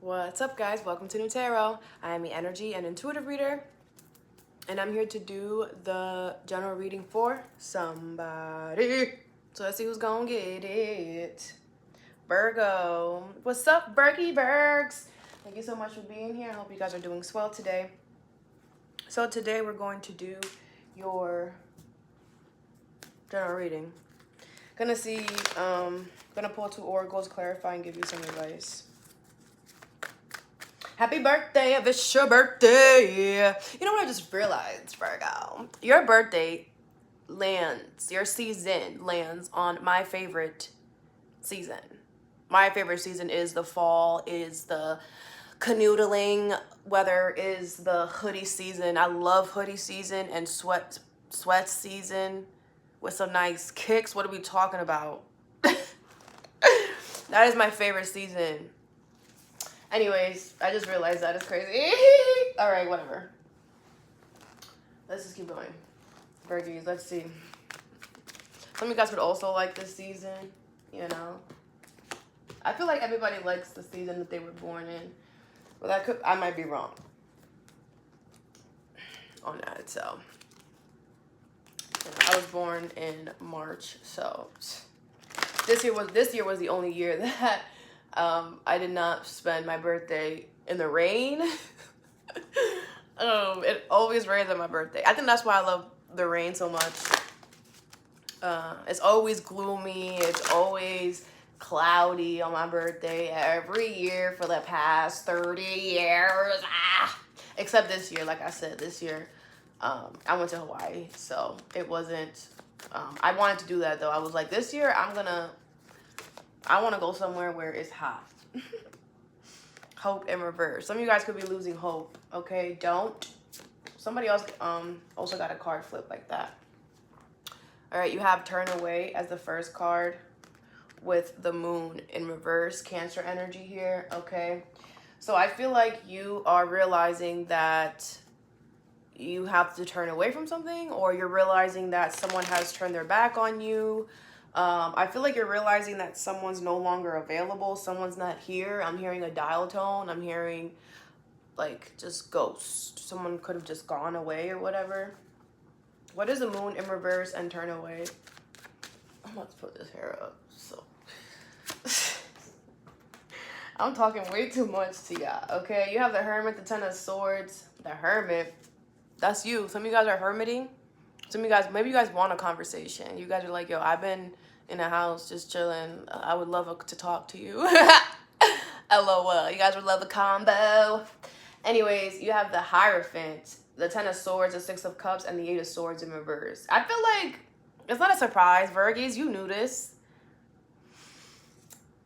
What's up, guys? Welcome to Nutarot. I am the energy and intuitive reader, and I'm here to do the general reading for somebody. So let's see who's gonna get it. Virgo. What's up, Bergie Bergs? Thank you so much for being here. I hope you guys are doing swell today. So today we're going to do your general reading. Gonna pull 2 oracles, clarify, and give you some advice. Happy birthday if it's your birthday. You know what I just realized, Virgo? Your birthday your season lands on my favorite season. My favorite season is the fall, is the canoodling weather, is the hoodie season. I love hoodie season and sweat season with some nice kicks. What are we talking about? That is my favorite season. Anyways, I just realized that is crazy. All right, whatever. Let's just keep going. Virgies, let's see. Some of you guys would also like this season, you know. I feel like everybody likes the season that they were born in. But I might be wrong on that, so. I was born in March, so this year was the only year that I did not spend my birthday in the rain. It always rains on my birthday. I think that's why I love the rain so much. It's always gloomy. It's always cloudy on my birthday every year for the past 30 years. Except this year, like I said, this year I went to Hawaii, so it wasn't. I wanted to do that though. I was like, this year I want to go somewhere where it's hot. Hope in reverse. Some of you guys could be losing hope. Okay, don't. Somebody else also got a card flip like that. All right, you have turn away as the first card with the moon in reverse, Cancer energy here. Okay, so I feel like you are realizing that you have to turn away from something, or you're realizing that someone has turned their back on you. I feel like you're realizing that someone's no longer available. Someone's not here. I'm hearing a dial tone. I'm hearing like just ghost. Someone could have just gone away or whatever. What is the moon in reverse and turn away? I'm about to put this hair up. So I'm talking way too much to y'all. Okay, you have the Hermit, the Ten of Swords, the Hermit. That's you. Some of you guys are hermiting. Some of you guys, maybe you guys want a conversation. You guys are like, yo, I've been in the house just chilling. I would love to talk to you. LOL. You guys would love a combo. Anyways, you have the Hierophant, the Ten of Swords, the Six of Cups, and the Eight of Swords in reverse. I feel like it's not a surprise, Virgies. You knew this.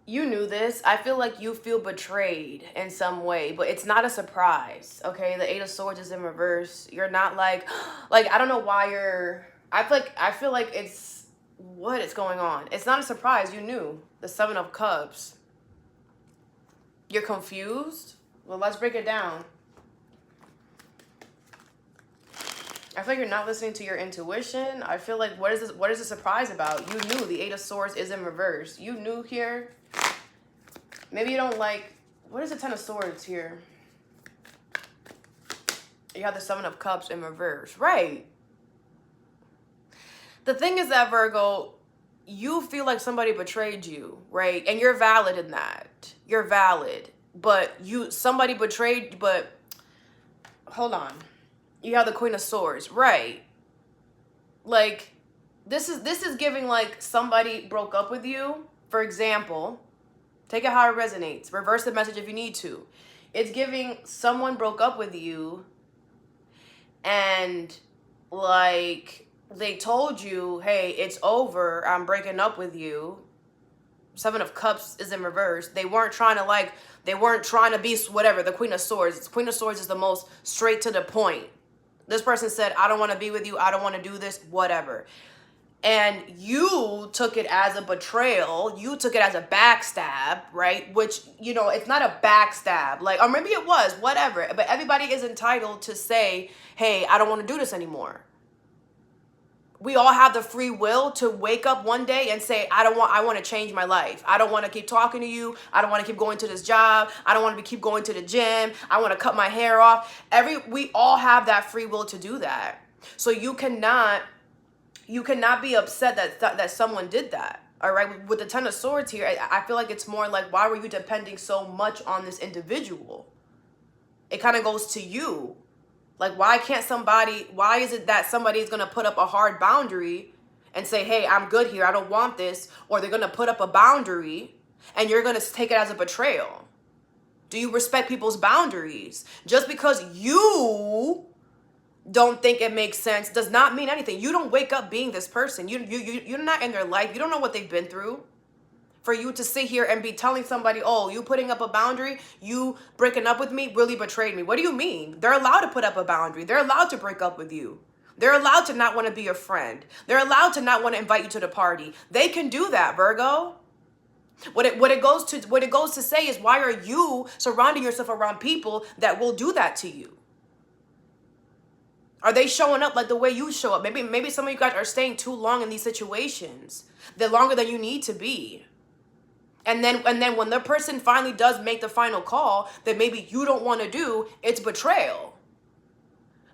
You knew this. I feel like you feel betrayed in some way, but it's not a surprise, okay? The Eight of Swords is in reverse. You're not like I don't know why you're, I feel like it's, what is going on? It's not a surprise. You knew. The Seven of Cups. You're confused? Well, let's break it down. I feel like you're not listening to your intuition. I feel like, what is the surprise about? You knew the Eight of Swords is in reverse. You knew here. Maybe you don't like, what is the Ten of Swords here? You have the Seven of Cups in reverse. Right. The thing is that, Virgo, you feel like somebody betrayed you, right? And you're valid in that. You're valid. But somebody betrayed, but hold on. You have the Queen of Swords. Right. Like, this is giving like somebody broke up with you, for example. Take it how it resonates. Reverse the message if you need to. It's giving someone broke up with you and like they told you, hey, it's over. I'm breaking up with you. Seven of Cups is in reverse. They weren't trying to be whatever. The Queen of Swords. Queen of Swords is the most straight to the point. This person said, I don't want to be with you. I don't want to do this, whatever. And you took it as a betrayal. You took it as a backstab, right? Which, you know, it's not a backstab. Like, or maybe it was, whatever. But everybody is entitled to say, hey, I don't want to do this anymore. we all have the free will to wake up one day and say, I want to change my life. I don't want to keep talking to you. I don't want to keep going to this job. I don't want to keep going to the gym. I want to cut my hair off. We all have that free will to do that. So you cannot be upset that someone did that. All right. With the Ten of Swords here, I feel like it's more like, why were you depending so much on this individual? It kind of goes to you. Like, why is it that somebody is going to put up a hard boundary and say, hey, I'm good here, I don't want this, or they're going to put up a boundary and you're going to take it as a betrayal? Do you respect people's boundaries? Just because you don't think it makes sense does not mean anything. You don't wake up being this person. You're not in their life. You don't know what they've been through. For you to sit here and be telling somebody, oh, you putting up a boundary, you breaking up with me really betrayed me. What do you mean? They're allowed to put up a boundary. They're allowed to break up with you. They're allowed to not want to be your friend. They're allowed to not want to invite you to the party. They can do that, Virgo. What it goes to say is, why are you surrounding yourself around people that will do that to you? Are they showing up like the way you show up? Maybe some of you guys are staying too long in these situations. They're longer than you need to be. And then when the person finally does make the final call that maybe you don't want to do, it's betrayal.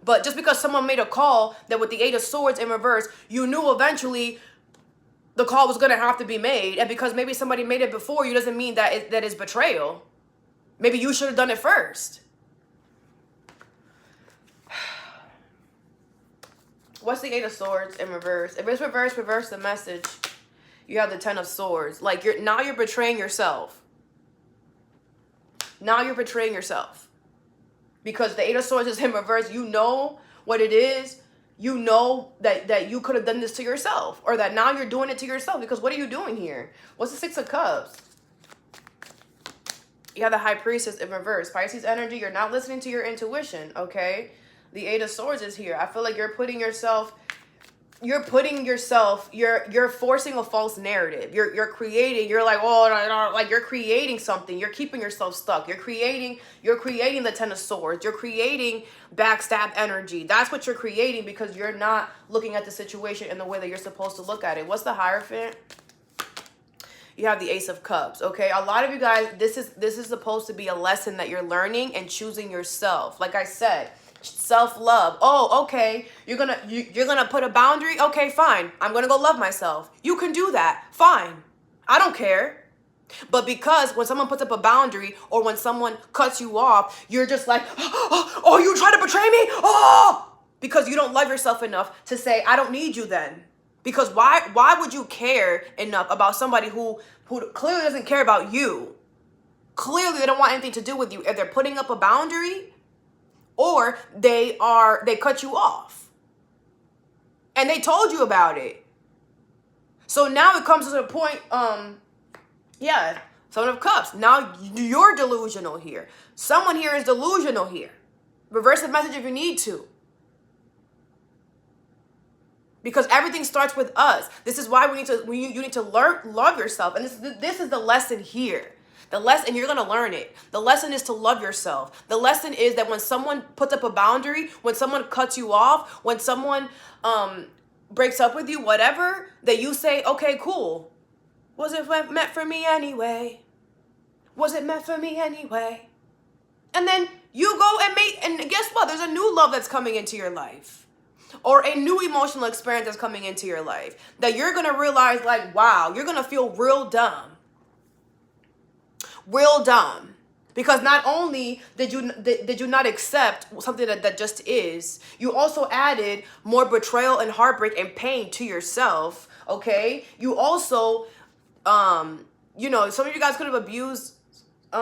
But just because someone made a call that with the Eight of Swords in reverse, you knew eventually the call was going to have to be made. And because maybe somebody made it before you doesn't mean that is betrayal. Maybe you should have done it first. What's the Eight of Swords in reverse? If it's reverse the message. You have the Ten of Swords. Like, you're betraying yourself. Now you're betraying yourself. Because the Eight of Swords is in reverse. You know what it is. You know that you could have done this to yourself. Or that now you're doing it to yourself. Because what are you doing here? What's the Six of Cups? You have the High Priestess in reverse. Pisces energy, you're not listening to your intuition, okay? The Eight of Swords is here. I feel like you're forcing a false narrative. You're creating something. You're keeping yourself stuck. You're creating the Ten of Swords. You're creating backstab energy. That's what you're creating because you're not looking at the situation in the way that you're supposed to look at it. What's the Hierophant? You have the Ace of Cups, okay? A lot of you guys, this is supposed to be a lesson that you're learning and choosing yourself. Like I said, self-love. Oh, okay. You're gonna put a boundary? Okay, fine. I'm gonna go love myself. You can do that. Fine. I don't care. But because when someone puts up a boundary or when someone cuts you off, you're just like, oh, you trying to betray me? Oh! Because you don't love yourself enough to say, I don't need you then. Because why would you care enough about somebody who clearly doesn't care about you? Clearly they don't want anything to do with you. If they're putting up a boundary, or they cut you off. And they told you about it. So now it comes to the point, Seven of Cups. Now you're delusional here. Someone here is delusional here. Reverse the message if you need to. Because everything starts with us. This is why you need to love yourself. And this is the lesson here. And you're going to learn it. The lesson is to love yourself. The lesson is that when someone puts up a boundary, when someone cuts you off, when someone breaks up with you, whatever, that you say, okay, cool. Was it meant for me anyway? Was it meant for me anyway? And then you go and guess what? There's a new love that's coming into your life. Or a new emotional experience that's coming into your life. That you're going to realize, like, wow, you're going to feel real dumb. Real dumb. Because not only did you not accept something that just is, you also added more betrayal and heartbreak and pain to yourself, okay? You also, some of you guys could have abused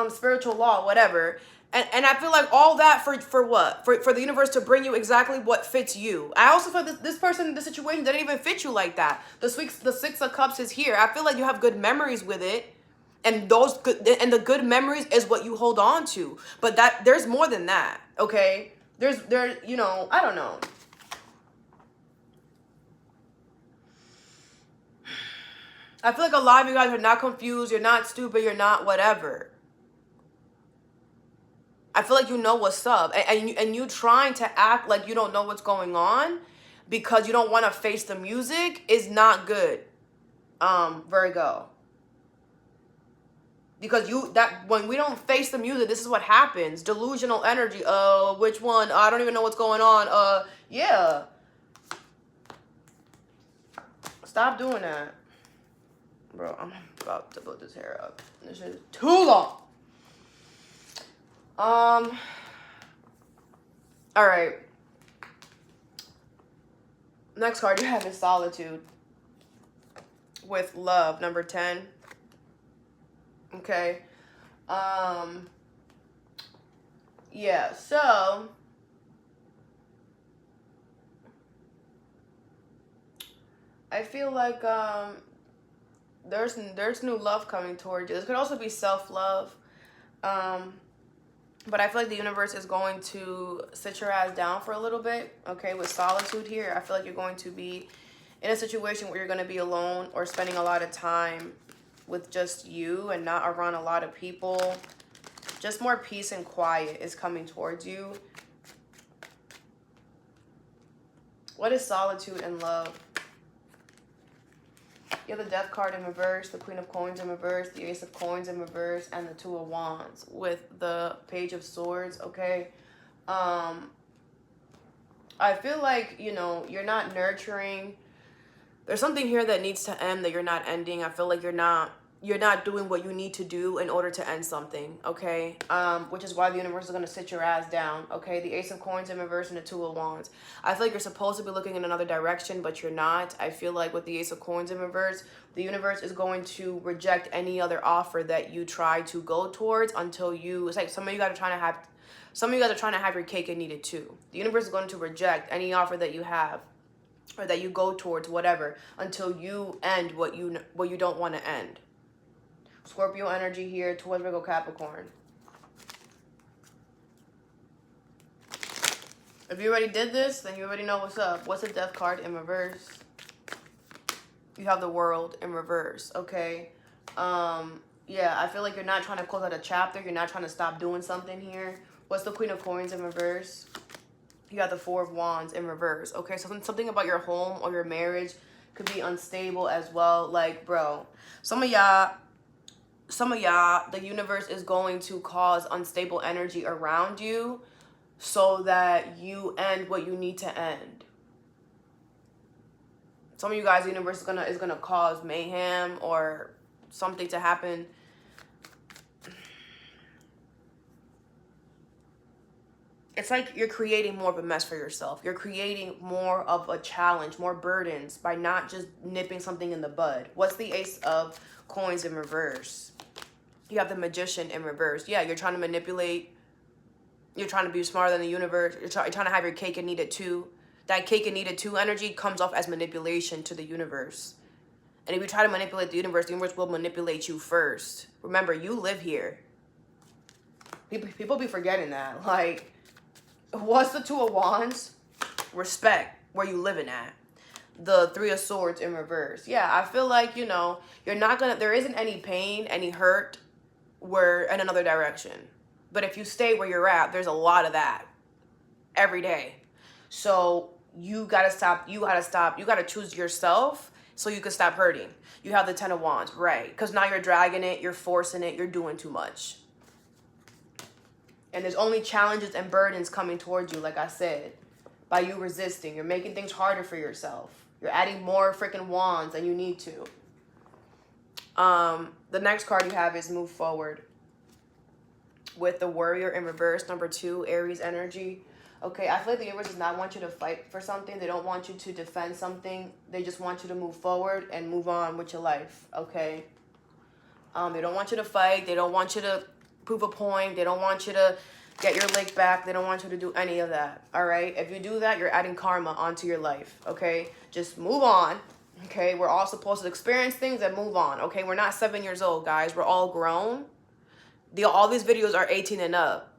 spiritual law, whatever. And I feel like all that for what? For the universe to bring you exactly what fits you. I also feel that this person in this situation didn't even fit you like that. The Six of Cups is here. I feel like you have good memories with it. And the good memories is what you hold on to. But there's more than that, okay? I don't know. I feel like a lot of you guys are not confused. You're not stupid. You're not whatever. I feel like you know what's up. And you trying to act like you don't know what's going on. because you don't want to face the music is not good, Virgo. Because when we don't face the music, this is what happens. Delusional energy. Which one? I don't even know what's going on. Yeah. Stop doing that. Bro, I'm about to put this hair up. This is too long. All right. Next card you have is Solitude with Love, number 10. Okay. Yeah, so I feel like there's new love coming towards you. This could also be self-love. But I feel like the universe is going to sit your ass down for a little bit, okay? With Solitude here, I feel like you're going to be in a situation where you're going to be alone or spending a lot of time with just you and not around a lot of people. Just more peace and quiet is coming towards you. What is solitude and love? You have the Death card in reverse, the Queen of Coins in reverse, the Ace of Coins in reverse, and the Two of Wands with the Page of Swords, okay? I feel like, you know, you're not nurturing. There's something here that needs to end that you're not ending. I feel like you're not doing what you need to do in order to end something, okay? Which is why the universe is going to sit your ass down, okay? The Ace of Coins in reverse and the Two of Wands. I feel like you're supposed to be looking in another direction, but you're not. I feel like with the Ace of Coins in reverse, the universe is going to reject any other offer that you try to go towards until you... It's like some of you guys are trying to have your cake and eat it too. The universe is going to reject any offer that you have or that you go towards, whatever, until you end what you don't want to end. Scorpio energy here towards Virgo Capricorn. If you already did this, then you already know what's up. What's the Death card in reverse? You have the World in reverse, okay? Yeah, I feel like you're not trying to close out a chapter. You're not trying to stop doing something here. What's the Queen of Coins in reverse? You got the Four of Wands in reverse, okay? So something about your home or your marriage could be unstable as well. Like, bro, some of y'all, the universe is going to cause unstable energy around you so that you end what you need to end. Some of you guys, the universe is gonna cause mayhem or something to happen. It's like you're creating more of a mess for yourself. You're creating more of a challenge, more burdens by not just nipping something in the bud. What's the Ace of Coins in reverse? You have the Magician in reverse. Yeah, you're trying to manipulate. You're trying to be smarter than the universe. You're trying to have your cake and eat it too. That cake and eat it too energy comes off as manipulation to the universe. And if you try to manipulate the universe will manipulate you first. Remember, you live here. People be forgetting that. Like, what's the Two of Wands? Respect where you living at. The Three of Swords in reverse. Yeah, I feel like, you know, there isn't any pain, any hurt where in another direction. But if you stay where you're at, there's a lot of that every day. So you gotta stop. You gotta choose yourself so you can stop hurting. You have the Ten of Wands, right? Because now you're dragging it, you're forcing it, you're doing too much. And there's only challenges and burdens coming towards you, like I said, by you resisting. You're making things harder for yourself. You're adding more freaking wands than you need to. The next card you have is Move Forward with the Warrior in reverse, number 2, Aries energy. Okay, I feel like the universe does not want you to fight for something. They don't want you to defend something. They just want you to move forward and move on with your life, okay? They don't want you to fight. They don't want you to prove a point. They don't want you to get your lick back. They don't want you to do any of that, all right? If you do that, you're adding karma onto your life, okay? Just move on, okay? We're all supposed to experience things and move on, okay? We're not 7 years old, guys. We're all grown. All these videos are 18 and up.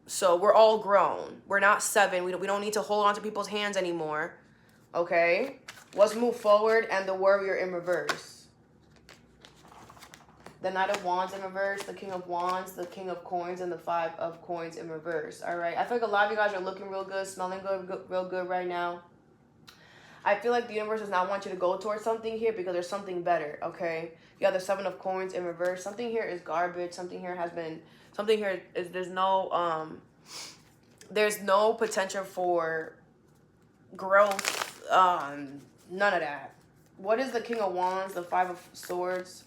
So we're all grown. We're not 7. We don't need to hold on to people's hands anymore, okay? Let's move forward. And the Warrior in reverse. The Knight of Wands in reverse, the King of Wands, the King of Coins, and the Five of Coins in reverse. All right. I feel like a lot of you guys are looking real good, smelling good, real good right now. I feel like the universe does not want you to go towards something here because there's something better, okay? You have the Seven of Coins in reverse. Something here is garbage. Something here has been, something here is, there's no potential for growth, none of that. What is the King of Wands, the Five of Swords?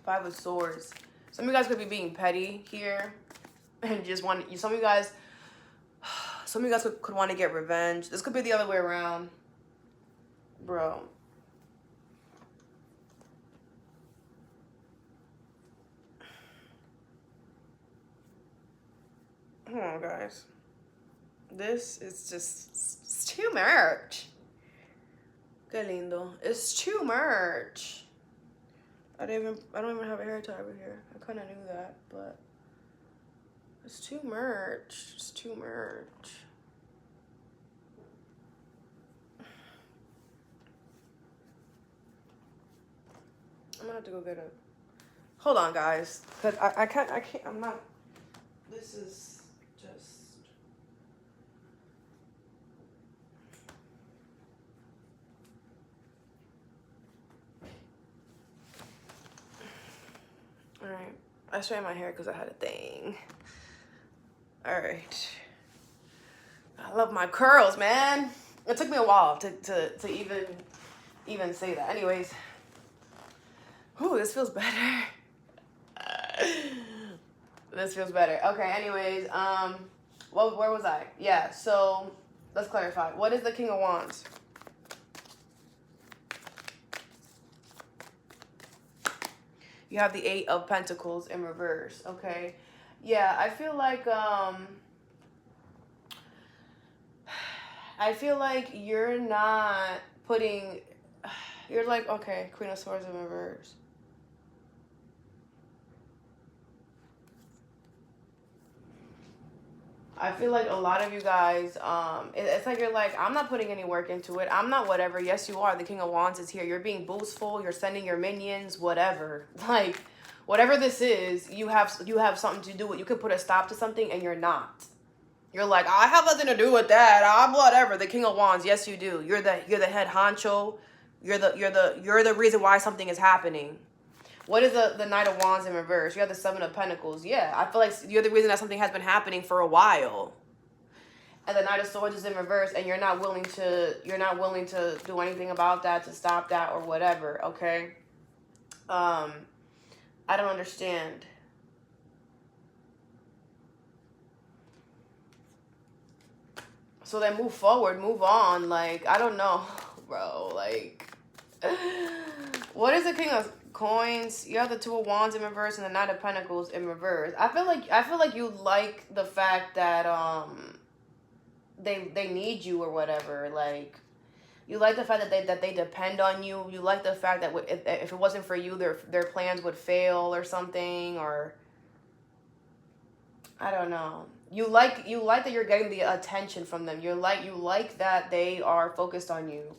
Five of Swords. Some of you guys could be being petty here and just want, some of you guys could want to get revenge. This could be the other way around. Bro. Hold on, guys. This is just, it's too much. Qué lindo. It's too much. I don't even have a hair tie over here. I kind of knew that, but it's too much. It's too much. I'm gonna have to go get a. Hold on, guys, cause I can't. I'm not. This is just. All right. I straightened my hair because I had a thing. All right. I love my curls, man. It took me a while to even say that. Anyways. Ooh, this feels better. This feels better. Okay, anyways, where was I? Yeah, so let's clarify. What is the King of Wands? You have the Eight of Pentacles in reverse, okay? Yeah, I feel like you're not putting, you're like, okay, Queen of Swords in reverse. I feel like a lot of you guys, it's like you're like, I'm not putting any work into it. I'm not whatever. Yes, you are. The King of Wands is here. You're being boastful. You're sending your minions, whatever. Like, whatever this is, you have something to do with. You could put a stop to something, and you're not. You're like, I have nothing to do with that. I'm whatever. The King of Wands. Yes, you do. You're the head honcho. You're the reason why something is happening. What is the Knight of Wands in reverse? You have the Seven of Pentacles. Yeah, I feel like you're the reason that something has been happening for a while. And the Knight of Swords is in reverse, and you're not willing to do anything about that, to stop that or whatever, okay? I don't understand. So then move forward, move on. Like, I don't know, bro. Like, what is the King of Coins? You have the Two of Wands in reverse and the Knight of Pentacles in reverse. I feel like you like the fact that they need you or whatever. Like, you like the fact that they depend on you. You like the fact that if it wasn't for you, their plans would fail or something, or I don't know. You like that you're getting the attention from them. You like that they are focused on you.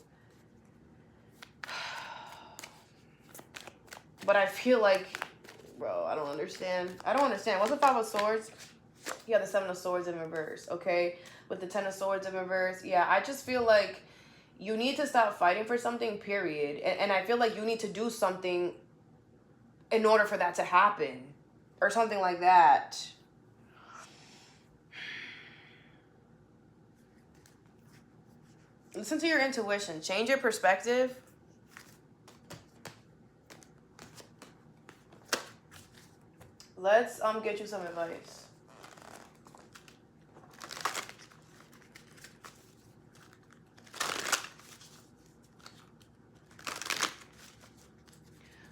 But I feel like, bro, I don't understand. What's the Five of Swords? You have the Seven of Swords in reverse, okay? With the Ten of Swords in reverse. Yeah, I just feel like you need to stop fighting for something, period. And I feel like you need to do something in order for that to happen. Or something like that. Listen to your intuition. Change your perspective. Let's get you some advice.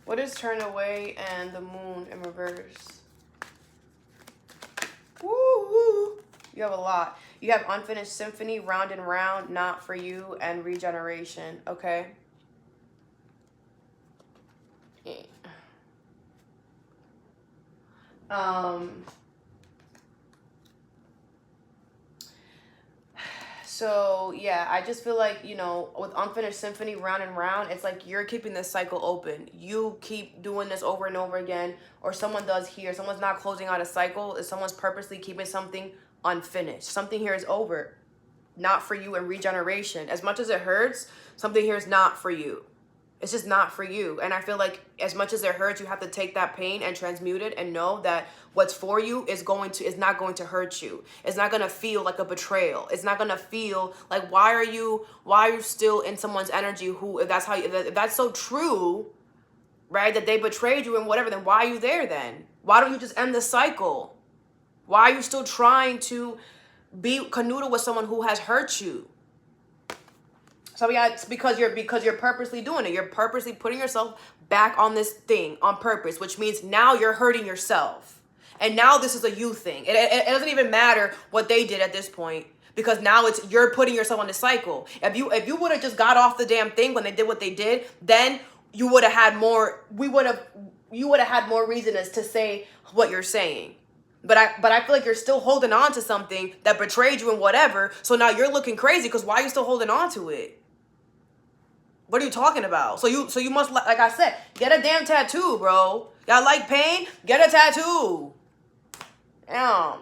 What is Turn Away and the Moon in reverse? Woo! You have a lot. You have Unfinished Symphony, Round and Round, Not For You, and Regeneration, okay? Yeah. So yeah, I just feel like, you know, with Unfinished Symphony, Round and Round, it's like you're keeping this cycle open. You keep doing this over and over again, or someone does here. Someone's not closing out a cycle. If someone's purposely keeping something unfinished. Something here is over. not for you in regeneration. As much as it hurts, something here is not for you. It's just not for you. And I feel like as much as it hurts, you have to take that pain and transmute it and know that what's for you is not going to hurt you. It's not going to feel like a betrayal. It's not going to feel like, why are you still in someone's energy who, if that's so true, right, that they betrayed you and whatever, then why are you there then? Why don't you just end the cycle? Why are you still trying to be canoodle with someone who has hurt you? So yeah, it's because you're purposely doing it. You're purposely putting yourself back on this thing on purpose, which means now you're hurting yourself. And now this is a you thing. It doesn't even matter what they did at this point, because now you're putting yourself on the cycle. If you would have just got off the damn thing when they did what they did, then you would have had more. You would have had more reason as to say what you're saying. But I feel like you're still holding on to something that betrayed you and whatever. So now you're looking crazy because why are you still holding on to it? What are you talking about? So you must, like I said, get a damn tattoo, bro. Y'all like pain? Get a tattoo. Damn.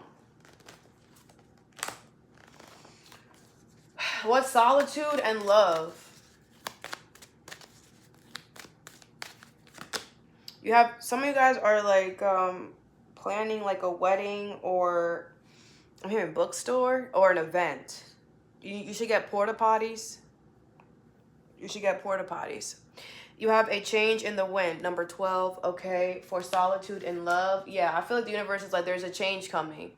What's solitude and love? You have, some of you guys are like planning like a wedding, or I'm hearing bookstore or an event. You should get porta potties. You should get porta potties. You have a change in the wind, number 12, okay, for solitude and love. Yeah, I feel like the universe is like, there's a change coming.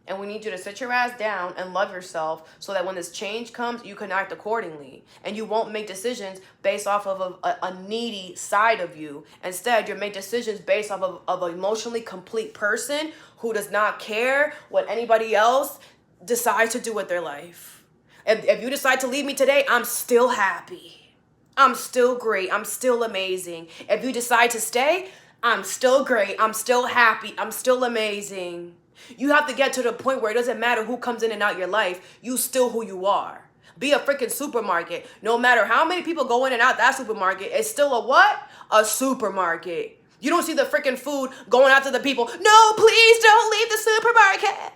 And we need you to sit your ass down and love yourself so that when this change comes, you can act accordingly. And you won't make decisions based off of a needy side of you. Instead, you'll make decisions based off of an emotionally complete person who does not care what anybody else decides to do with their life. If you decide to leave me today, I'm still happy. I'm still great. I'm still amazing. If you decide to stay, I'm still great. I'm still happy. I'm still amazing. You have to get to the point where it doesn't matter who comes in and out your life. You still who you are. Be a freaking supermarket. No matter how many people go in and out that supermarket, it's still a what? A supermarket. You don't see the freaking food going out to the people. No, please don't leave the supermarket.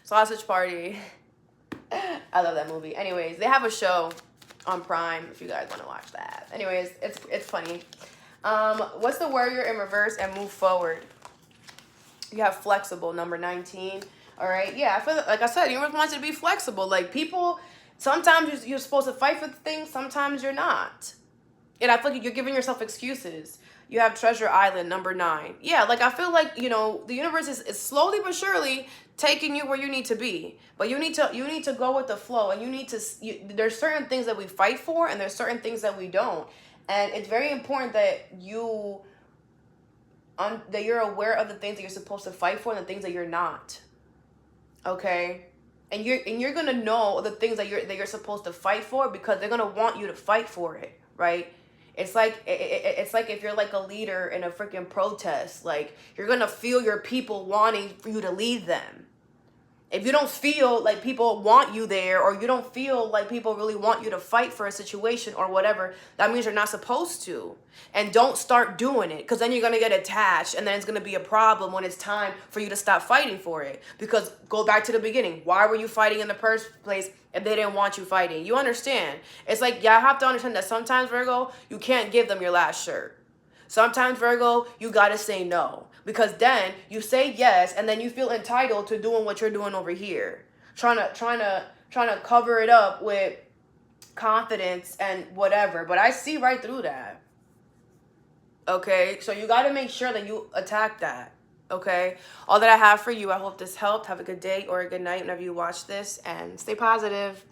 Sausage Party. I love that movie. Anyways, they have a show on Prime if you guys want to watch that. Anyways, it's funny. What's the warrior in reverse and move forward? You have flexible, number 19. All right. Yeah, I feel like I said, the universe wants you to be flexible. Like, people, sometimes you're supposed to fight for things, sometimes you're not. And I feel like you're giving yourself excuses. You have Treasure Island, number 9. Yeah, like, I feel like, the universe is slowly but surely taking you where you need to be. But you need to go with the flow, and there's certain things that we fight for, and there's certain things that we don't. And it's very important that you're aware of the things that you're supposed to fight for and the things that you're not. Okay? And you're gonna know the things that you're supposed to fight for, because they're gonna want you to fight for it, right? It's like if you're like a leader in a freaking protest, like, you're gonna feel your people wanting for you to lead them. If you don't feel like people want you there, or you don't feel like people really want you to fight for a situation or whatever, that means you're not supposed to. And don't start doing it, because then you're going to get attached, and then it's going to be a problem when it's time for you to stop fighting for it. Because go back to the beginning. Why were you fighting in the first place if they didn't want you fighting? You understand? It's like, yeah, I have to understand that sometimes, Virgo, you can't give them your last shirt. Sometimes, Virgo, you got to say no. Because then you say yes, and then you feel entitled to doing what you're doing over here. Trying to cover it up with confidence and whatever. But I see right through that. Okay? So you got to make sure that you attack that. Okay? All that I have for you, I hope this helped. Have a good day or a good night whenever you watch this, and stay positive.